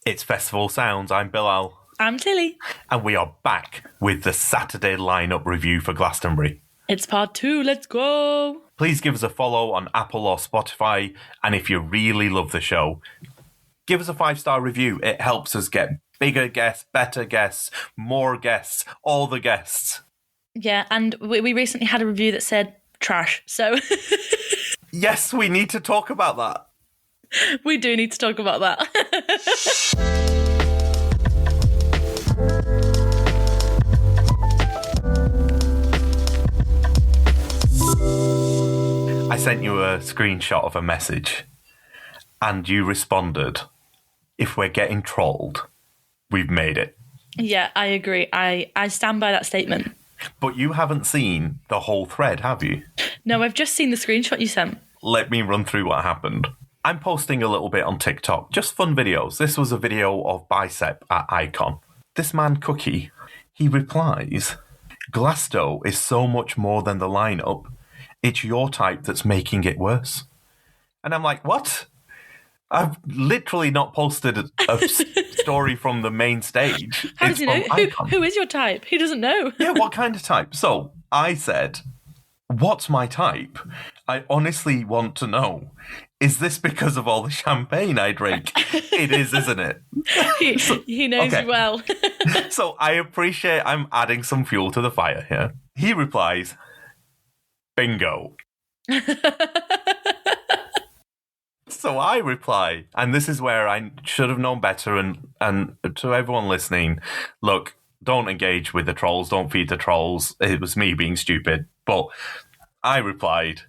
It's Festival Sounds. I'm Bilal. I'm Tilly. And we are back with the Saturday lineup review for Glastonbury. It's part 2. Let's go. Please give us a follow on Apple or Spotify. And if you really love the show, give us a 5-star review. It helps us get bigger guests, better guests, more guests, all the guests. Yeah, and we recently had a review that said trash. So yes, we need to talk about that. We do need to talk about that. I sent you a screenshot of a message and you responded, if we're getting trolled, we've made it. Yeah, I agree. I stand by that statement. But you haven't seen the whole thread, have you? No, I've just seen the screenshot you sent. Let me run through what happened. I'm posting a little bit on TikTok, just fun videos. This was a video of Bicep at Icon. This man, Cookie, he replies, Glasto is so much more than the lineup. It's your type that's making it worse. And I'm like, what? I've literally not posted a story from the main stage. How does he know? Who is your type? He doesn't know. Yeah, what kind of type? So I said, what's my type? I honestly want to know. Is this because of all the champagne I drink? It is, isn't it? He knows you well. So I appreciate I'm adding some fuel to the fire here. He replies, bingo. So I reply, and this is where I should have known better, and to everyone listening, look, don't engage with the trolls, don't feed the trolls. It was me being stupid. But I replied,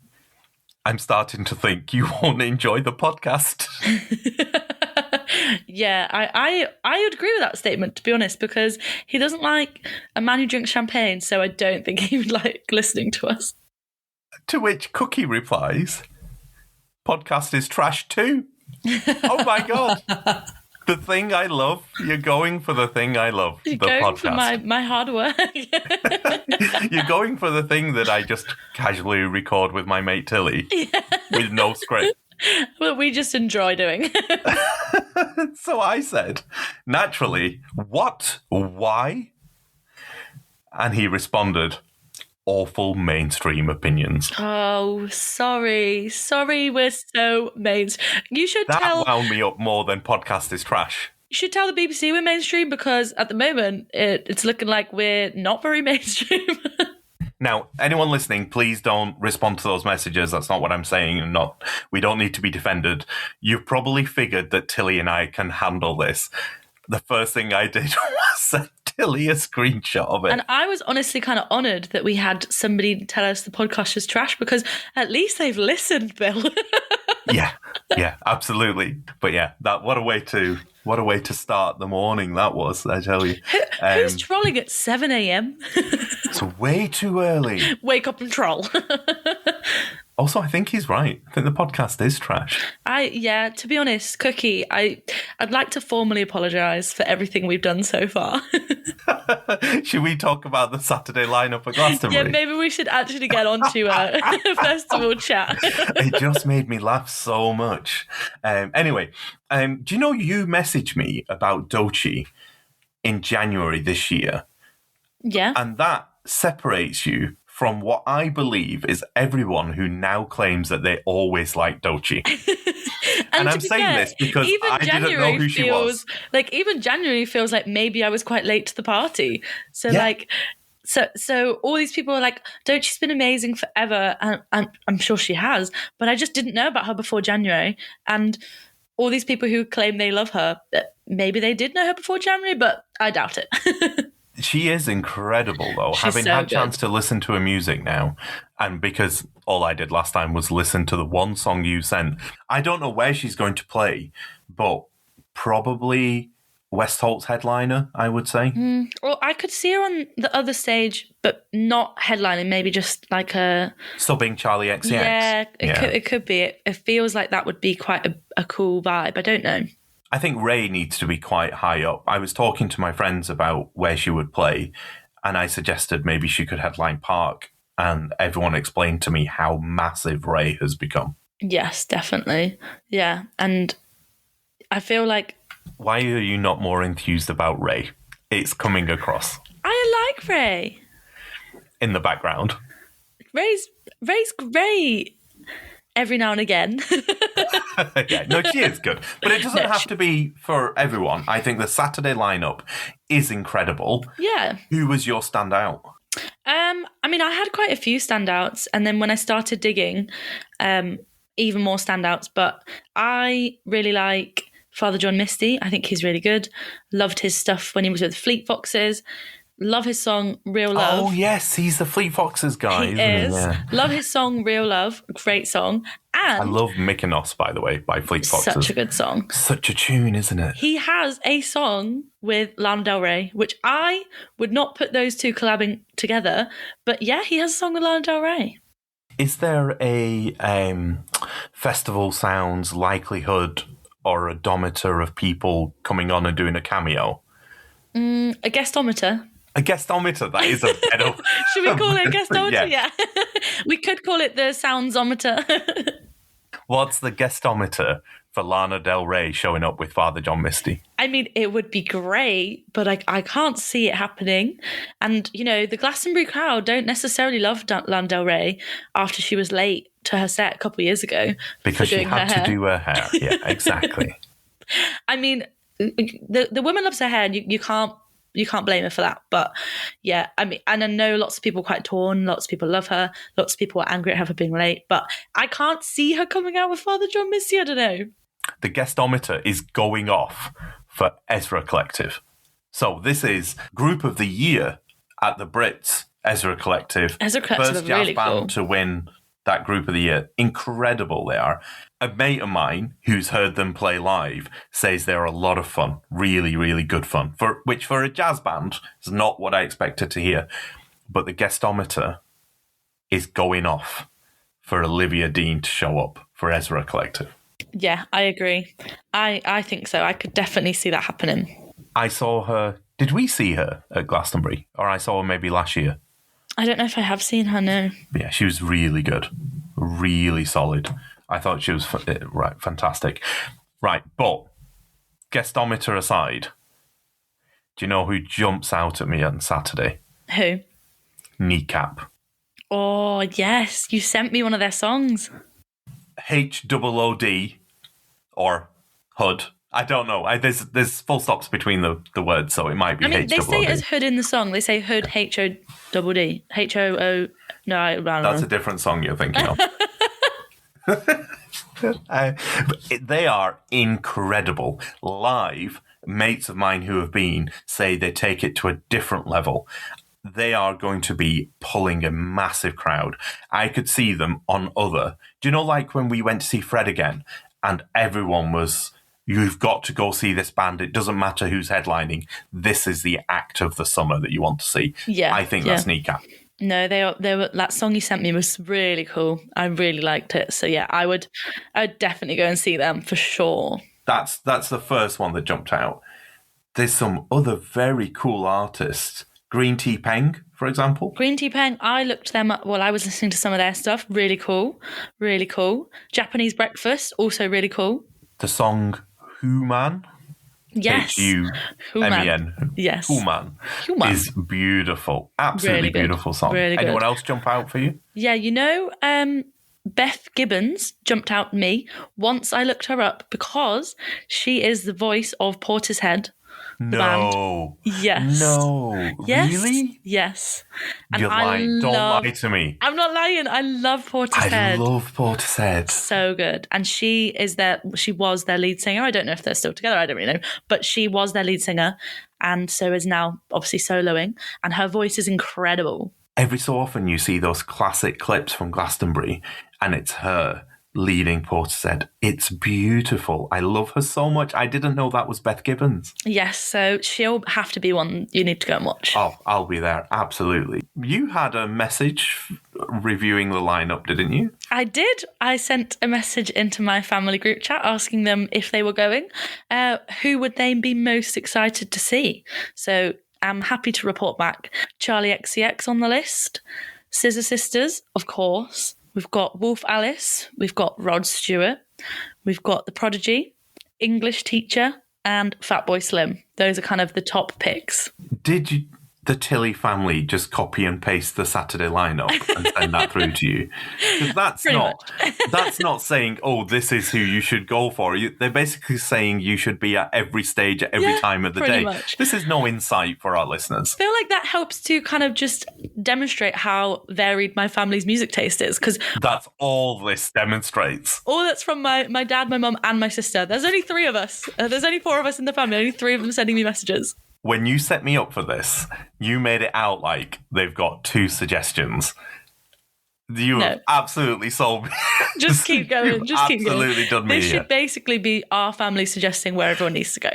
I'm starting to think you won't enjoy the podcast. Yeah, I would agree with that statement, to be honest, because he doesn't like a man who drinks champagne, so I don't think he would like listening to us. To which Cookie replies, podcast is trash too. Oh my God. The thing I love. You're going for the thing I love. You're the going podcast. for my hard work. You're going for the thing that I just casually record with my mate Tilly with no script. Well, we just enjoy doing. So I said, naturally, what? Why? And he responded, awful mainstream opinions. Oh, sorry, we're so mainstream. You should That wound me up more than podcast is trash. You should tell the BBC we're mainstream, because at the moment it's looking like we're not very mainstream. Now, anyone listening, please don't respond to those messages. That's not what I'm saying. We don't need to be defended. You've probably figured that Tilly and I can handle this. The first thing I did was send Tilly a screenshot of it. And I was honestly kind of honoured that we had somebody tell us the podcast was trash, because at least they've listened, Bill. Yeah, absolutely. But yeah, what a way to start the morning that was, I tell you. Who's trolling at 7 a.m? It's way too early. Wake up and troll. Also, I think he's right. I think the podcast is trash. To be honest, Cookie, I'd like to formally apologise for everything we've done so far. Should we talk about the Saturday lineup at Glastonbury? Yeah, maybe we should actually get on to a festival chat. It just made me laugh so much. Anyway, do you know you messaged me about Doechii in January this year? Yeah. And that separates you from what I believe is everyone who now claims that they always like Doechii. And I'm saying this because I didn't know who she was. Like, even January feels like maybe I was quite late to the party. So, So all these people are like, Doechii's been amazing forever. And I'm sure she has. But I just didn't know about her before January. And all these people who claim they love her, maybe they did know her before January, but I doubt it. She is incredible, though. She's Having so had a good. chance to listen to her music now, and because all I did last time was listen to the one song you sent, I don't know where she's going to play, but probably Westholt's headliner, I would say. Well, I could see her on the other stage, but not headlining, maybe just like a... Subbing Charlie XCX. Yeah, it could be. It feels like that would be quite a cool vibe. I don't know. I think Ray needs to be quite high up. I was talking to my friends about where she would play, and I suggested maybe she could headline Park, and everyone explained to me how massive Ray has become. Yes, definitely. Yeah, and I feel like Why are you not more enthused about Ray? It's coming across I like Ray. in the background. Ray's great every now and again. Yeah, no, she is good. But it doesn't have to be for everyone. I think the Saturday lineup is incredible. Yeah. Who was your standout? I mean, I had quite a few standouts, and then when I started digging, even more standouts. But I really like Father John Misty. I think he's really good. Loved his stuff when he was with Fleet Foxes. Love his song Real Love. Oh, yes, he's the Fleet Foxes guy, He isn't is. he? Yeah. Love his song Real Love. Great song. And I love Mykonos, by the way, by Fleet Foxes. such a good song. Such a tune, isn't it? He has a song with Lana Del Rey, which I would not put those two collabing together. But yeah, he has a song with Lana Del Rey. Is there a festival sounds likelihood or odometer of people coming on and doing a cameo? A guestometer. A guestometer, that is a better... Should we call it a guestometer? Yeah. Yeah. We could call it the soundsometer. What's the guestometer for Lana Del Rey showing up with Father John Misty? I mean, it would be great, but I can't see it happening. And, you know, the Glastonbury crowd don't necessarily love Lana Del Rey after she was late to her set a couple of years ago. Because she had to do her hair. Yeah, exactly. I mean, the woman loves her hair, and you can't blame her for that. But yeah, I mean, and I know lots of people are quite torn. Lots of people love her. Lots of people are angry at her for being late. But I can't see her coming out with Father John Misty. I don't know. The guestometer is going off for Ezra Collective. So this is Group of the Year at the Brits, Ezra Collective. Ezra Collective First are jazz really band cool. to win that Group of the Year. Incredible they are. A mate of mine who's heard them play live says they're a lot of fun. Really, really good fun. Which for a jazz band is not what I expected to hear. But the guestometer is going off for Olivia Dean to show up for Ezra Collective. Yeah, I agree. I think so. I could definitely see that happening. I saw her... Did we see her at Glastonbury? Or I saw her maybe last year? I don't know if I have seen her, no. Yeah, she was really good. Really solid. I thought she was fantastic. Right, but guestometer aside, do you know who jumps out at me on Saturday? Who? Kneecap. Oh, yes. You sent me one of their songs. HOOD or HUD. I don't know. There's full stops between the words, so it might be I mean, they say it HOOD. as hood in the song. They say hood, HOOD. HOO. No, I don't know. That's a different song you're thinking of. They are incredible. Live, mates of mine who have been say they take it to a different level. They are going to be pulling a massive crowd. I could see them on other... Do you know, like when we went to see Fred again and everyone was... You've got to go see this band. It doesn't matter who's headlining. This is the act of the summer that you want to see. Yeah, I think that's Kneecap. No, they were. That song you sent me was really cool. I really liked it. So yeah, I'd definitely go and see them for sure. That's the first one that jumped out. There's some other very cool artists. Green Tea Peng, for example. Green Tea Peng, I looked them up while I was listening to some of their stuff. Really cool. Really cool. Japanese Breakfast, also really cool. The song Human. Yes. Human. Yes. Human is beautiful. Absolutely really beautiful song. Really Anyone good. else jump out for you? Yeah, you know, Beth Gibbons jumped out at me once I looked her up because she is the voice of Portishead. No. Yes. No. Yes. Really? Yes. And You're lying. Don't lie to me. I'm not lying. I love Portishead. I love Portishead. So good. And she was their lead singer. I don't know if they're still together. I don't really know. But she was their lead singer and so is now obviously soloing. And her voice is incredible. Every so often you see those classic clips from Glastonbury and it's her leading Portishead. It's beautiful. I love her so much. I didn't know that was Beth Gibbons. Yes, so she'll have to be one you need to go and watch. Oh, I'll be there. Absolutely. You had a message reviewing the lineup, didn't you? I did. I sent a message into my family group chat asking them if they were going. Who would they be most excited to see? So I'm happy to report back. Charlie XCX on the list. Scissor Sisters, of course. We've got Wolf Alice. We've got Rod Stewart. We've got The Prodigy, English Teacher, and Fatboy Slim. Those are kind of the top picks. Did the Tilly family just copy and paste the Saturday lineup and send that through to you? Because that's not saying, oh, this is who you should go for. They're basically saying you should be at every stage at every time of the day. Much. This is no insight for our listeners. I feel like that helps to kind of just demonstrate how varied my family's music taste is, because that's all this demonstrates. All that's from my dad, my mum, and my sister. There's only 3 of us. There's only 4 of us in the family. Only 3 of them sending me messages. When you set me up for this, you made it out like they've got 2 suggestions. You have absolutely sold me. Just keep going. Just keep going. Absolutely done me. This should basically be our family suggesting where everyone needs to go.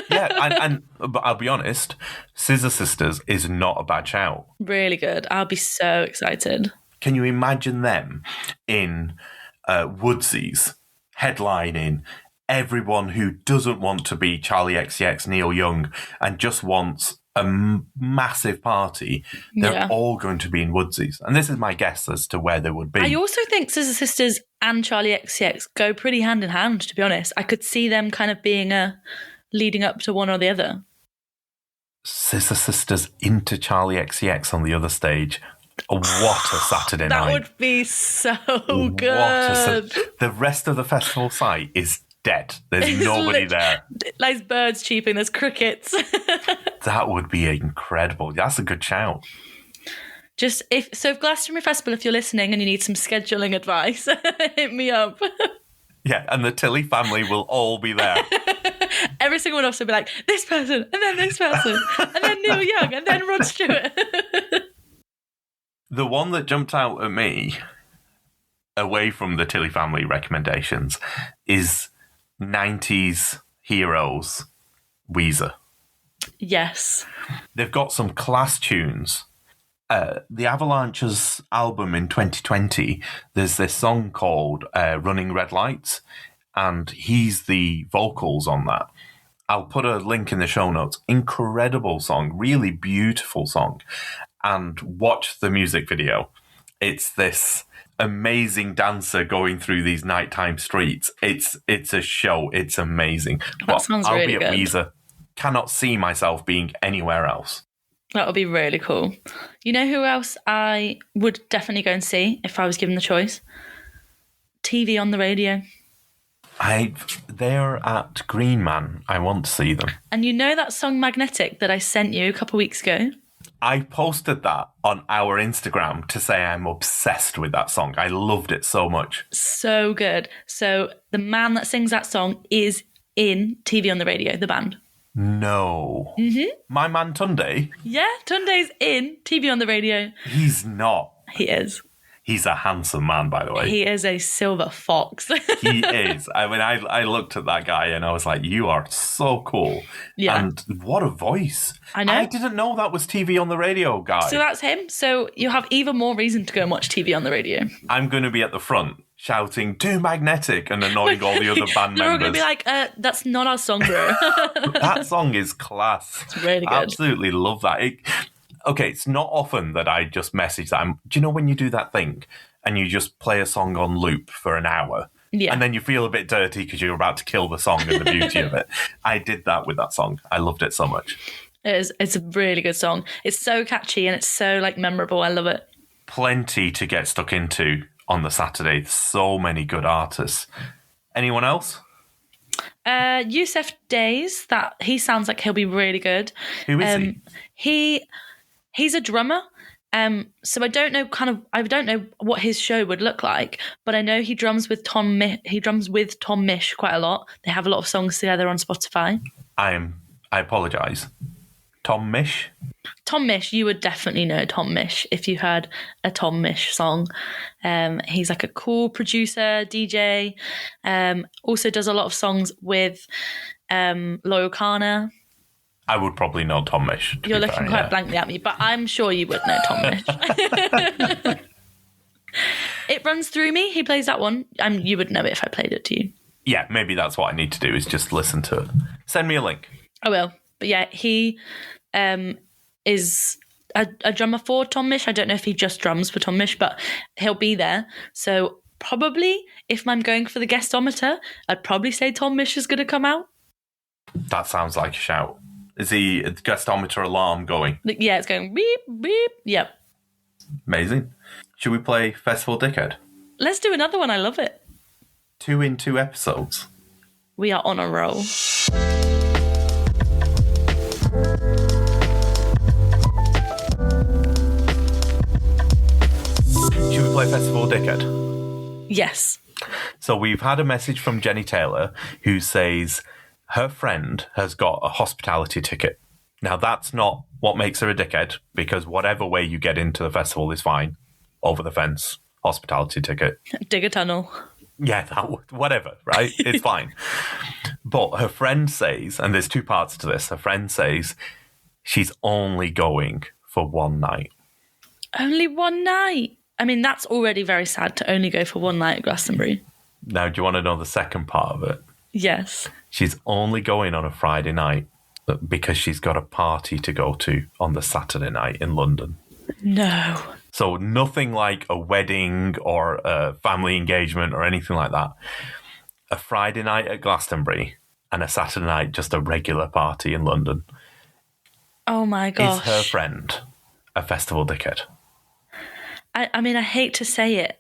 but I'll be honest, Scissor Sisters is not a bad shout. Really good. I'll be so excited. Can you imagine them in Woodsies headlining everyone who doesn't want to be Charlie XCX, Neil Young, and just wants a massive party? They're all going to be in Woodsies. And this is my guess as to where they would be. I also think Scissor Sisters and Charlie XCX go pretty hand in hand, to be honest. I could see them kind of being leading up to one or the other. Scissor Sisters into Charlie XCX on the other stage. What a Saturday night. That would be so good. The rest of the festival site is dead. There's nobody there. There's birds cheeping. There's crickets. That would be incredible. That's a good shout. If Glastonbury Festival, if you're listening and you need some scheduling advice, hit me up. Yeah, and the Tilly family will all be there. Every single one of us will be like, this person, and then this person, and then Neil Young, and then Rod Stewart. The one that jumped out at me, away from the Tilly family recommendations, is 90s heroes, Weezer. Yes. They've got some class tunes. The Avalanche's album in 2020, there's this song called Running Red Lights, and he's the vocals on that. I'll put a link in the show notes. Incredible song, really beautiful song. And watch the music video. It's this amazing dancer going through these nighttime streets. It's a show. It's amazing. That sounds really good. I'll be at Weezer. Cannot see myself being anywhere else. That would be really cool. You know who else I would definitely go and see if I was given the choice? TV on the radio. They're at Green Man. I want to see them. And you know that song Magnetic that I sent you a couple of weeks ago? I posted that on our Instagram to say I'm obsessed with that song. I loved it so much. So good. So the man that sings that song is in TV on the radio, the band. No. Mm-hmm. My man Tunde? Yeah, Tunde's in TV on the radio. He's not. He is. He's a handsome man, by the way. He is a silver fox. He is. I mean, I looked at that guy and I was like, you are so cool. Yeah. And what a voice. I know. I didn't know that was TV on the radio guy. So that's him. So you have even more reason to go and watch TV on the radio. I'm going to be at the front shouting, "Do Magnetic," and annoying all the other band members. They're all going to be like, that's not our song, bro. That song is class. It's really good. Absolutely love that. Okay, it's not often that I just message that. Do you know when you do that thing and you just play a song on loop for an hour? Yeah. And then you feel a bit dirty because you're about to kill the song and the beauty of it. I did that with that song. I loved it so much. It's a really good song. It's so catchy and it's so memorable. I love it. Plenty to get stuck into on the Saturday. So many good artists. Anyone else? Yusuf Days. He sounds like he'll be really good. Who is he? He's a drummer. So I don't know what his show would look like, but I know he drums with Tom Misch quite a lot. They have a lot of songs together on Spotify. I apologise. Tom Misch? Tom Misch, you would definitely know Tom Misch if you heard a Tom Misch song. He's like a cool producer, DJ. Also does a lot of songs with Loyal Kana. I would probably know Tom Misch. You're looking quite blankly at me, but I'm sure you would know Tom Misch. It Runs Through Me. He plays that one. You would know it if I played it to you. Yeah, maybe that's what I need to do is just listen to it. Send me a link. I will. But yeah, he is a drummer for Tom Misch. I don't know if he just drums for Tom Misch, but he'll be there. So probably, if I'm going for the guestometer, I'd probably say Tom Misch is going to come out. That sounds like a shout. Is the guestometer alarm going? Yeah, it's going beep, beep. Yep. Amazing. Should we play Festival Dickhead? Let's do another one. I love it. 2 in 2 episodes. We are on a roll. Should we play Festival Dickhead? Yes. So we've had a message from Jenny Taylor who says her friend has got a hospitality ticket. Now, that's not what makes her a dickhead, because whatever way you get into the festival is fine. Over the fence, hospitality ticket. Dig a tunnel. Yeah, whatever, right? It's fine. But her friend says, and there's 2 parts to this, her friend says she's only going for one night. Only one night? I mean, that's already very sad to only go for one night at Glastonbury. Now, do you want to know the second part of it? Yes. She's only going on a Friday night because she's got a party to go to on the Saturday night in London. No. So nothing like a wedding or a family engagement or anything like that. A Friday night at Glastonbury and a Saturday night just a regular party in London. Oh my gosh. Is her friend a festival dickhead? I mean, I hate to say it,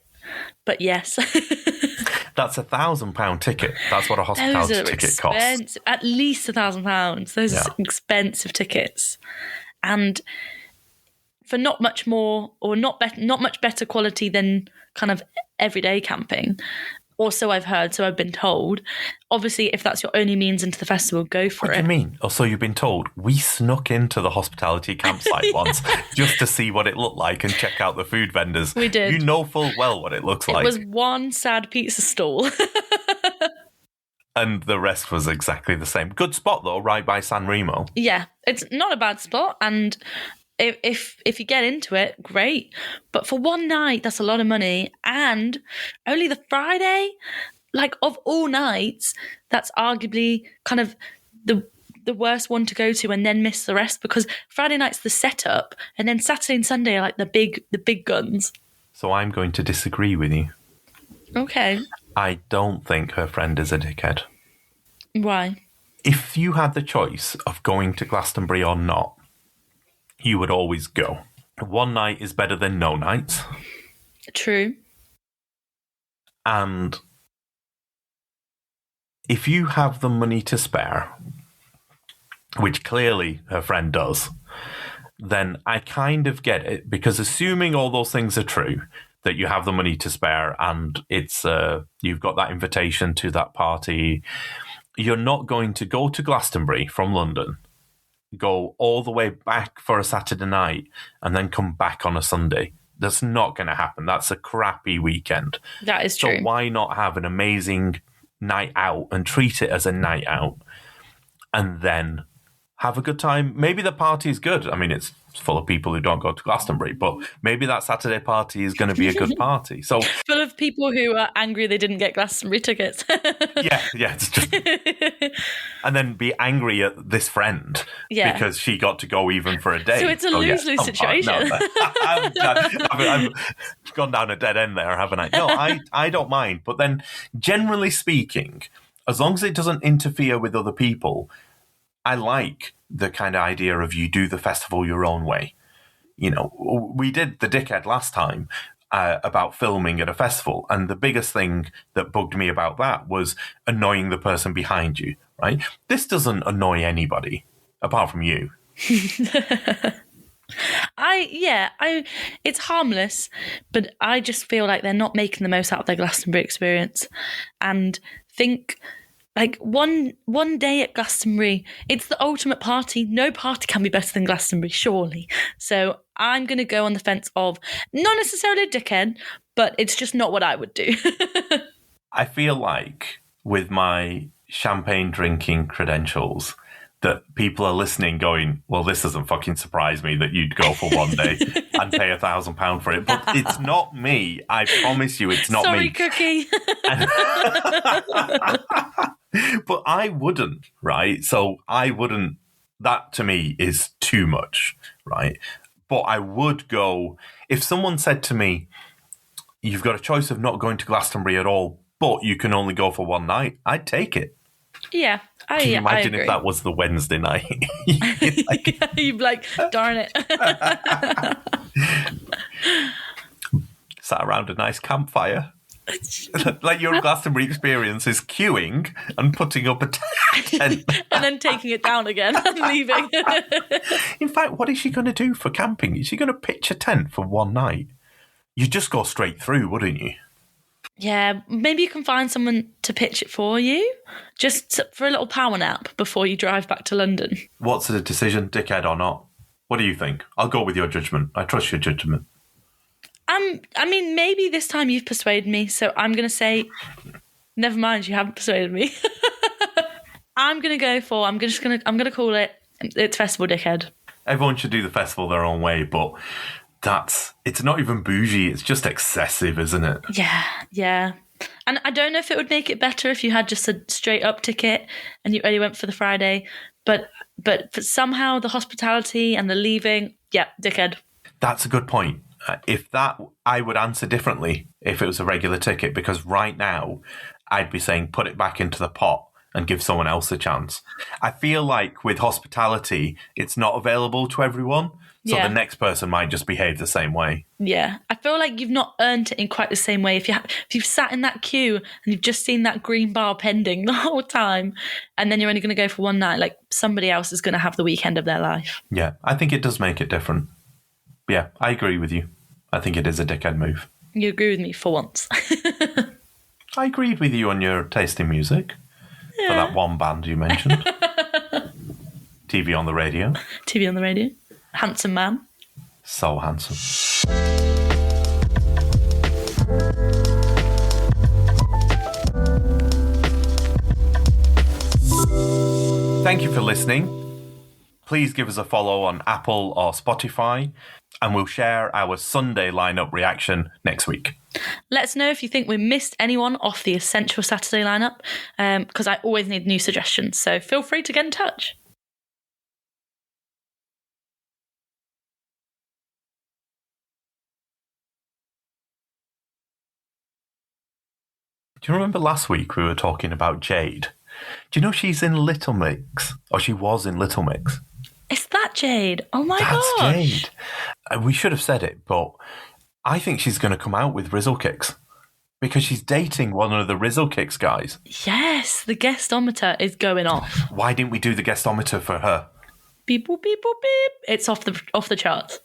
but yes. That's £1,000 ticket. That's what a hospitality ticket costs. At least £1,000. Those are expensive tickets. And for not much more or not much better quality than kind of everyday camping. Also, I've heard, so I've been told. Obviously, if that's your only means into the festival, go for it. What do you mean? Also, you've been told. We snuck into the hospitality campsite once just to see what it looked like and check out the food vendors. We did. You know full well what it looks like. It was one sad pizza stall. And the rest was exactly the same. Good spot, though, right by San Remo. Yeah, it's not a bad spot. And if you get into it, great. But for one night, that's a lot of money. And only the Friday, like of all nights, that's arguably kind of the worst one to go to and then miss the rest, because Friday night's the setup and then Saturday and Sunday are like the big guns. So I'm going to disagree with you. Okay. I don't think her friend is a dickhead. Why? If you had the choice of going to Glastonbury or not, you would always go. One night is better than no nights. True. And if you have the money to spare, which clearly her friend does, then I kind of get it, because assuming all those things are true, that you have the money to spare and it's you've got that invitation to that party, you're not going to go to Glastonbury from London, go all the way back for a Saturday night and then come back on a Sunday. That's not going to happen. That's a crappy weekend. That is true. So why not have an amazing night out and treat it as a night out and then have a good time? Maybe the party is good. I mean, it's full of people who don't go to Glastonbury, but maybe that Saturday party is going to be a good party. So full of people who are angry they didn't get Glastonbury tickets. yeah, it's just, and then be angry at this friend because she got to go even for a day. So it's a lose-lose situation. No, I've gone down a dead end there, haven't I? No, I don't mind. But then, generally speaking, as long as it doesn't interfere with other people, I like the kind of idea of you do the festival your own way. You know, we did the dickhead last time about filming at a festival, and the biggest thing that bugged me about that was annoying the person behind you, right? This doesn't annoy anybody apart from you. It's harmless, but I just feel like they're not making the most out of their Glastonbury experience. And think, like, one day at Glastonbury, it's the ultimate party. No party can be better than Glastonbury, surely. So I'm going to go on the fence of not necessarily a dickhead, but it's just not what I would do. I feel like with my champagne drinking credentials that people are listening going, well, this doesn't fucking surprise me that you'd go for one day and pay £1,000 for it. But it's not me. I promise you it's not Sorry, me. Cookie. But I wouldn't, right? So I wouldn't, that to me is too much, right? But I would go, if someone said to me, you've got a choice of not going to Glastonbury at all, but you can only go for one night, I'd take it. Yeah, Can you I imagine agree. if that was the Wednesday night? You'd be like, darn it. Sat around a nice campfire. Like your Glastonbury experience is queuing and putting up a tent. And then taking it down again and leaving. In fact, what is she going to do for camping? Is she going to pitch a tent for one night? You'd just go straight through, wouldn't you? Yeah, maybe you can find someone to pitch it for you, just for a little power nap before you drive back to London. What's the decision, dickhead or not? What do you think? I'll go with your judgment. I trust your judgment. I mean, maybe this time you've persuaded me, so I'm going to say, never mind, you haven't persuaded me. I'm going to call it, it's Festival Dickhead. Everyone should do the festival their own way, but it's not even bougie, it's just excessive, isn't it? Yeah. And I don't know if it would make it better if you had just a straight up ticket and you only went for the Friday, but for somehow the hospitality and the leaving, yeah, dickhead. That's a good point. If that, I would answer differently if it was a regular ticket, because right now I'd be saying put it back into the pot and give someone else a chance. I feel like with hospitality, it's not available to everyone. So the next person might just behave the same way. Yeah. I feel like you've not earned it in quite the same way. If you've sat in that queue and you've just seen that green bar pending the whole time, and then you're only going to go for one night, like somebody else is going to have the weekend of their life. Yeah, I think it does make it different. Yeah, I agree with you. I think it is a dickhead move. You agree with me for once. I agreed with you on your taste in music for that one band you mentioned. TV on the radio. TV on the radio. Handsome man. So handsome. Thank you for listening. Please give us a follow on Apple or Spotify, and we'll share our Sunday lineup reaction next week. Let us know if you think we missed anyone off the Essential Saturday lineup, because I always need new suggestions, so feel free to get in touch. Do you remember last week we were talking about Jade? Do you know she's in Little Mix? Or she was in Little Mix? Is that Jade? Oh my gosh. That's Jade. We should have said it, but I think she's going to come out with Rizzle Kicks because she's dating one of the Rizzle Kicks guys. Yes, the guestometer is going off. Why didn't we do the guestometer for her? Beep, boop, beep, boop, beep. It's off the charts.